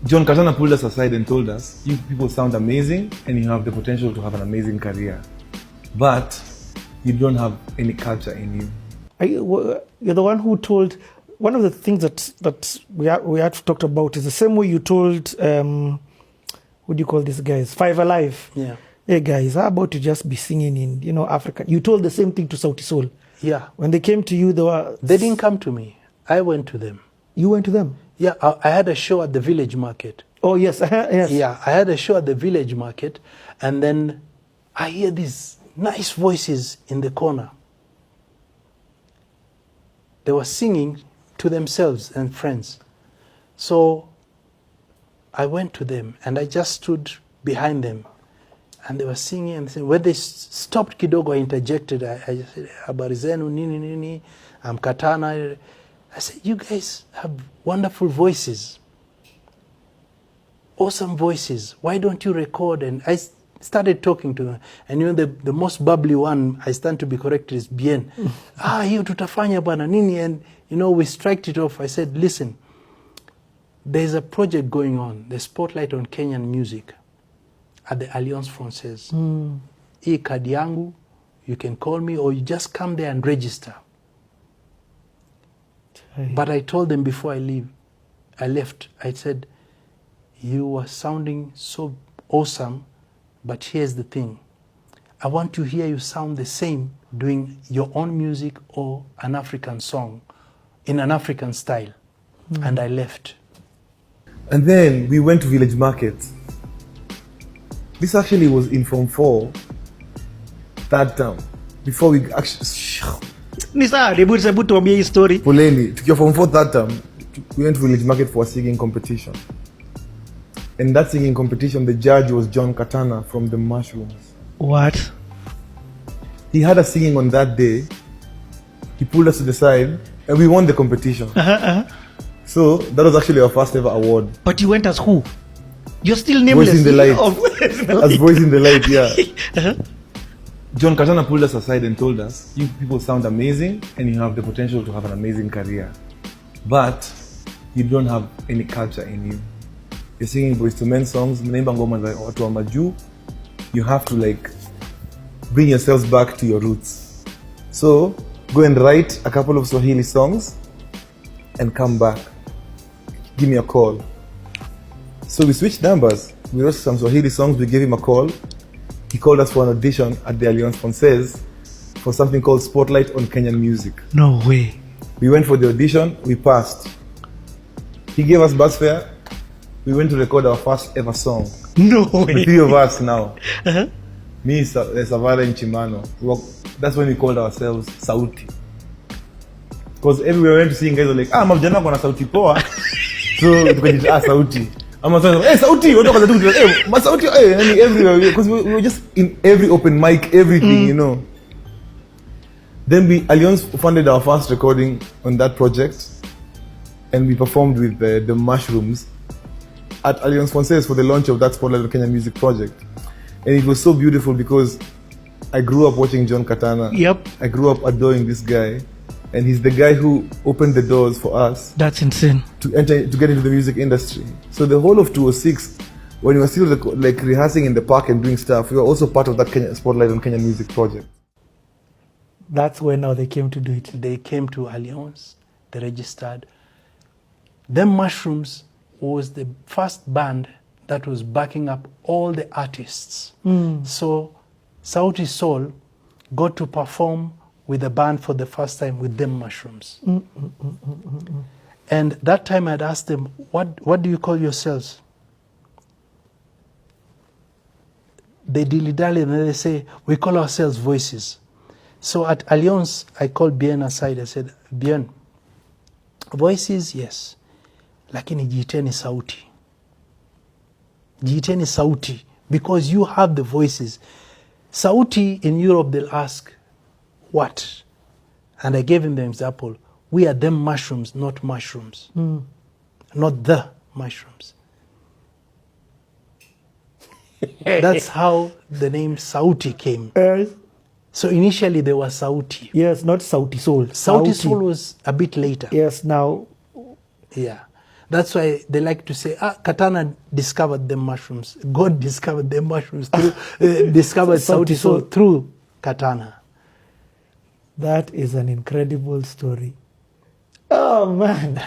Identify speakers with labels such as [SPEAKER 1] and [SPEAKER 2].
[SPEAKER 1] John Katana pulled us aside and told us, you people sound amazing and you have the potential to have an amazing career, but you don't have any culture in you.
[SPEAKER 2] You're the one who told, one of the things that we had talked about is the same way you told, what do you call these guys? Five Alive.
[SPEAKER 3] Yeah.
[SPEAKER 2] Hey guys, how about you just be singing in, African? You told the same thing to Sauti Soul.
[SPEAKER 3] Yeah.
[SPEAKER 2] When they came to you,
[SPEAKER 3] they didn't come to me. I went to them.
[SPEAKER 2] You went to them?
[SPEAKER 3] Yeah, I had a show at the village market.
[SPEAKER 2] Oh, yes. Yes.
[SPEAKER 3] Yeah, I had a show at the village market, and then I hear these nice voices in the corner. They were singing to themselves and friends. So I went to them, and I just stood behind them. And they were singing and singing. When they stopped kidogo, I interjected. I just said, habari zenu, nini, nini, I'm Katana. I said, you guys have wonderful voices. Awesome voices. Why don't you record? And I started talking to them. And the most bubbly one, I stand to be corrected, is Bien. Hiyo tutafanya bana nini. And we striked it off. I said, listen, there's a project going on, the Spotlight on Kenyan Music at the Alliance Francaise. Hii kadi yangu, you can call me or you just come there and register. But I told them before I left, I said, you are sounding so awesome, but here's the thing. I want to hear you sound the same doing your own music or an African song in an African style. And I left.
[SPEAKER 1] And then we went to Village Market. This actually was in Form 4 that time. Before we actually...
[SPEAKER 2] Nisa, hebu tuambie hii story.
[SPEAKER 1] Poleni, tukiwa Form 4 that time, we went to Village Market for a singing competition. In that singing competition, the judge was John Katana from the Mushrooms.
[SPEAKER 2] What?
[SPEAKER 1] He had us singing on that day. He pulled us to the side, and we won the competition. So that was actually our first ever award.
[SPEAKER 2] But you went as who? You're still nameless.
[SPEAKER 1] Voice in the light. As Voice in the Light, yeah. John Katana pulled us aside and told us, you people sound amazing and you have the potential to have an amazing career, but you don't have any culture in you. You're singing Boys to Men songs, mnaimba ngoma za watu wa majuu. You have to bring yourselves back to your roots. So go and write a couple of Swahili songs and come back. Give me a call. So we switched numbers. We wrote some Swahili songs, we gave him a call. He called us for an audition at the Alliance Francaise for something called Spotlight on Kenyan Music.
[SPEAKER 2] No way.
[SPEAKER 1] We went for the audition, we passed. He gave us bus fare. We went to record our first ever song.
[SPEAKER 2] No way.
[SPEAKER 1] The three of us now. Me, Savara and Chimano. That's when we called ourselves Sauti. Because everywhere we went to sing, guys were like, mavijana kona sauti poa. So tukajita Sauti. Hey Sauti, what are you doing? Hey, Sauti, hey, everywhere. Because we were just in every open mic, everything, Then Alliance funded our first recording on that project, and we performed with the Mushrooms at Alliance Francaise for the launch of that Spotlight on Kenyan Music project. And it was so beautiful because I grew up watching John Katana.
[SPEAKER 2] Yep.
[SPEAKER 1] I grew up adoring this guy, and he's the guy who opened the doors for us.
[SPEAKER 2] That's insane.
[SPEAKER 1] To get into the music industry. So the whole of 2006, when we were still rehearsing in the park and doing stuff, we were also part of that Spotlight on Kenyan Music project.
[SPEAKER 2] That's when now they came to do it.
[SPEAKER 3] They came to Alliance, they registered. Them Mushrooms was the first band that was backing up all the artists. So Sauti Soul got to perform with the band for the first time with them Mushrooms. And that time I'd asked them, what do you call yourselves? They dilly-dally and they say, we call ourselves Voices. So at Alliance, I called Bien aside. I said, Bien, Voices, yes. Lakini jiiteni Sauti. Jiiteni Sauti. Because you have the voices. Sauti in Europe, they'll ask, what? And I gave him the example. We are them Mushrooms, not mushrooms. Not the mushrooms. That's how the name Sauti came. So initially there was Sauti.
[SPEAKER 2] Yes, not Sauti Soul.
[SPEAKER 3] Sauti Soul was a bit later.
[SPEAKER 2] Yes, now.
[SPEAKER 3] Yeah. That's why they like to say, Katana discovered the mushrooms. God discovered the mushrooms through, discovered Sauti Sol through Katana.
[SPEAKER 2] That is an incredible story. Oh man.